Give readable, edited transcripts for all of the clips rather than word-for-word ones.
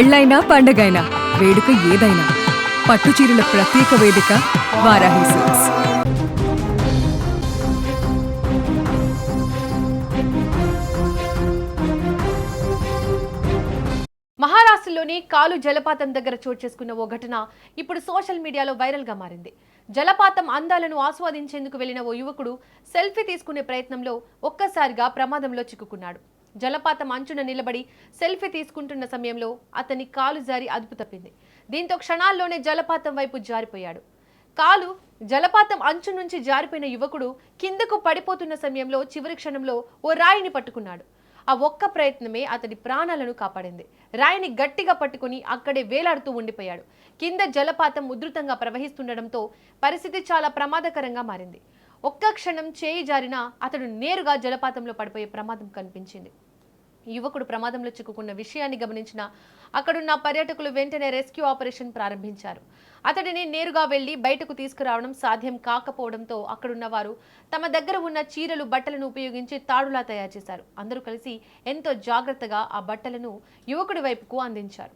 పెళ్లైనా పండగైనా వేడుక ఏదైనా పట్టుచీరల ప్రత్యేక వేదిక వారాహి సిల్క్స్. మహారాష్ట్రలోని కాలు జలపాతం దగ్గర చోటు చేసుకున్న ఓ ఘటన ఇప్పుడు సోషల్ మీడియాలో వైరల్ గా మారింది. జలపాతం అందాలను ఆస్వాదించేందుకు వెళ్లిన ఓ యువకుడు సెల్ఫీ తీసుకునే ప్రయత్నంలో ఒక్కసారిగా ప్రమాదంలో చిక్కుకున్నాడు. జలపాతం అంచున నిలబడి సెల్ఫీ తీసుకుంటున్న సమయంలో అతని కాలు జారి అదుపు తప్పింది. దీంతో క్షణాల్లోనే జలపాతం వైపు జారిపోయాడు. కాలు జలపాతం అంచు నుంచి జారిపోయిన యువకుడు కిందకు పడిపోతున్న సమయంలో చివరి క్షణంలో ఓ రాయిని పట్టుకున్నాడు. ఆ ఒక్క ప్రయత్నమే అతడి ప్రాణాలను కాపాడింది. రాయిని గట్టిగా పట్టుకుని అక్కడే వేలాడుతూ ఉండిపోయాడు. కింద జలపాతం ఉధృతంగా ప్రవహిస్తుండటంతో పరిస్థితి చాలా ప్రమాదకరంగా మారింది. ఒక్క క్షణం చేయి జారినా అతడు నేరుగా జలపాతంలో పడిపోయే ప్రమాదం కనిపించింది. యువకుడు ప్రమాదంలో చిక్కుకున్న విషయాన్ని గమనించిన అక్కడున్న పర్యాటకులు వెంటనే రెస్క్యూ ఆపరేషన్ ప్రారంభించారు. అతడిని నేరుగా వెళ్లి బయటకు తీసుకురావడం సాధ్యం కాకపోవడంతో అక్కడున్న వారు తమ దగ్గర ఉన్న చీరలు బట్టలను ఉపయోగించి తాడులా తయారు చేశారు. అందరూ కలిసి ఎంతో జాగ్రత్తగా ఆ బట్టలను యువకుడి వైపుకు అందించారు.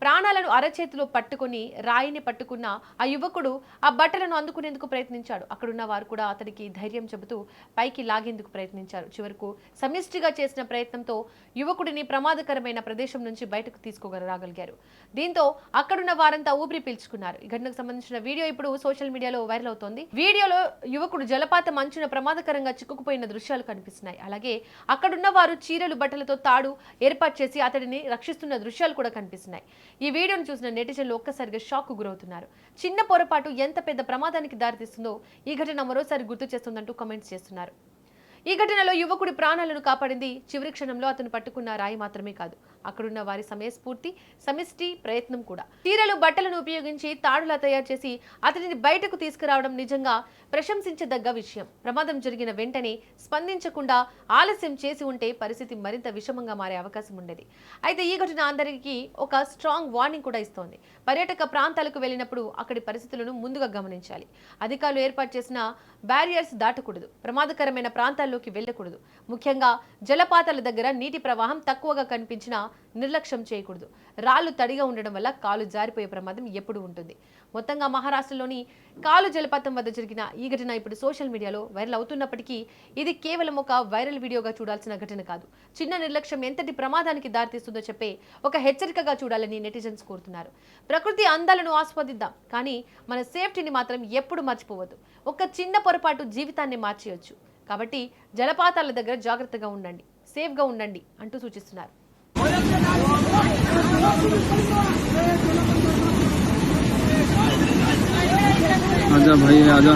ప్రాణాలను అరచేతిలో పట్టుకుని రాయిని పట్టుకున్న ఆ యువకుడు ఆ బట్టలను అందుకునేందుకు ప్రయత్నించాడు. అక్కడున్న వారు కూడా అతడికి ధైర్యం చెబుతూ పైకి లాగేందుకు ప్రయత్నించారు. చివరకు సమిష్టిగా చేసిన ప్రయత్నంతో యువకుడిని ప్రమాదకరమైన ప్రదేశం నుంచి బయటకు తీసుకురాగలిగారు. దీంతో అక్కడున్న వారంతా ఊపిరి పీల్చుకున్నారు. ఈ ఘటనకు సంబంధించిన వీడియో ఇప్పుడు సోషల్ మీడియాలో వైరల్ అవుతోంది. వీడియోలో యువకుడు జలపాతం అంచున ప్రమాదకరంగా చిక్కుకుపోయిన దృశ్యాలు కనిపిస్తున్నాయి. అలాగే అక్కడున్న వారు చీరలు బట్టలతో తాడు ఏర్పాటు చేసి అతడిని రక్షిస్తున్న దృశ్యాలు కూడా కనిపిస్తున్నాయి. ఈ వీడియోను చూసిన నెటిజన్లు ఒక్కసారిగా షాక్ గురవుతున్నారు. చిన్న పొరపాటు ఎంత పెద్ద ప్రమాదానికి దారితీస్తుందో ఈ ఘటన మరోసారి గుర్తు చేస్తుందంటూ కామెంట్స్ చేస్తున్నారు. ఈ ఘటనలో యువకుడి ప్రాణాలను కాపాడింది చివరి క్షణంలో అతను పట్టుకున్న రాయి మాత్రమే కాదు, అక్కడున్న వారి సమయస్ఫూర్తి సమిష్టి ప్రయత్నం కూడా. చీరలు బట్టలను ఉపయోగించి తాడులా తయారు చేసి అతనిని బయటకు తీసుకురావడం నిజంగా ప్రశంసించదగ్గ విషయం. ప్రమాదం జరిగిన వెంటనే స్పందించకుండా ఆలస్యం చేసి ఉంటే పరిస్థితి మరింత విషమంగా మారే అవకాశం ఉండేది. అయితే ఈ ఘటన అందరికీ ఒక స్ట్రాంగ్ వార్నింగ్ కూడా ఇస్తోంది. పర్యాటక ప్రాంతాలకు వెళ్ళినప్పుడు అక్కడి పరిస్థితులను ముందుగా గమనించాలి. అధికారులు ఏర్పాటు చేసిన బ్యారియర్స్ దాటకూడదు, ప్రమాదకరమైన ప్రాంతాల్లోకి వెళ్ళకూడదు. ముఖ్యంగా జలపాతాల దగ్గర నీటి ప్రవాహం తక్కువగా కనిపించినా నిర్లక్ష్యం చేయకూడదు. రాళ్లు తడిగా ఉండడం వల్ల కాలు జారిపోయే ప్రమాదం ఎప్పుడు ఉంటుంది. మొత్తంగా మహారాష్ట్రలోని కాలు జలపాతం వద్ద జరిగిన ఈ ఘటన ఇప్పుడు సోషల్ మీడియాలో వైరల్ అవుతున్నప్పటికీ ఇది కేవలం ఒక వైరల్ వీడియోగా చూడాల్సిన ఘటన కాదు. చిన్న నిర్లక్ష్యం ఎంతటి ప్రమాదానికి దారితీస్తుందో చెప్పే ఒక హెచ్చరికగా చూడాలని నెటిజన్స్ కోరుతున్నారు. ప్రకృతి అందాలను ఆస్వాదిద్దాం, కానీ మన సేఫ్టీని మాత్రం ఎప్పుడు మర్చిపోవద్దు. ఒక చిన్న పొరపాటు జీవితాన్ని మార్చేయొచ్చు. కాబట్టి జలపాతాల దగ్గర జాగ్రత్తగా ఉండండి, సేఫ్గా ఉండండి అంటూ సూచిస్తున్నారు. आजा भाई आजा।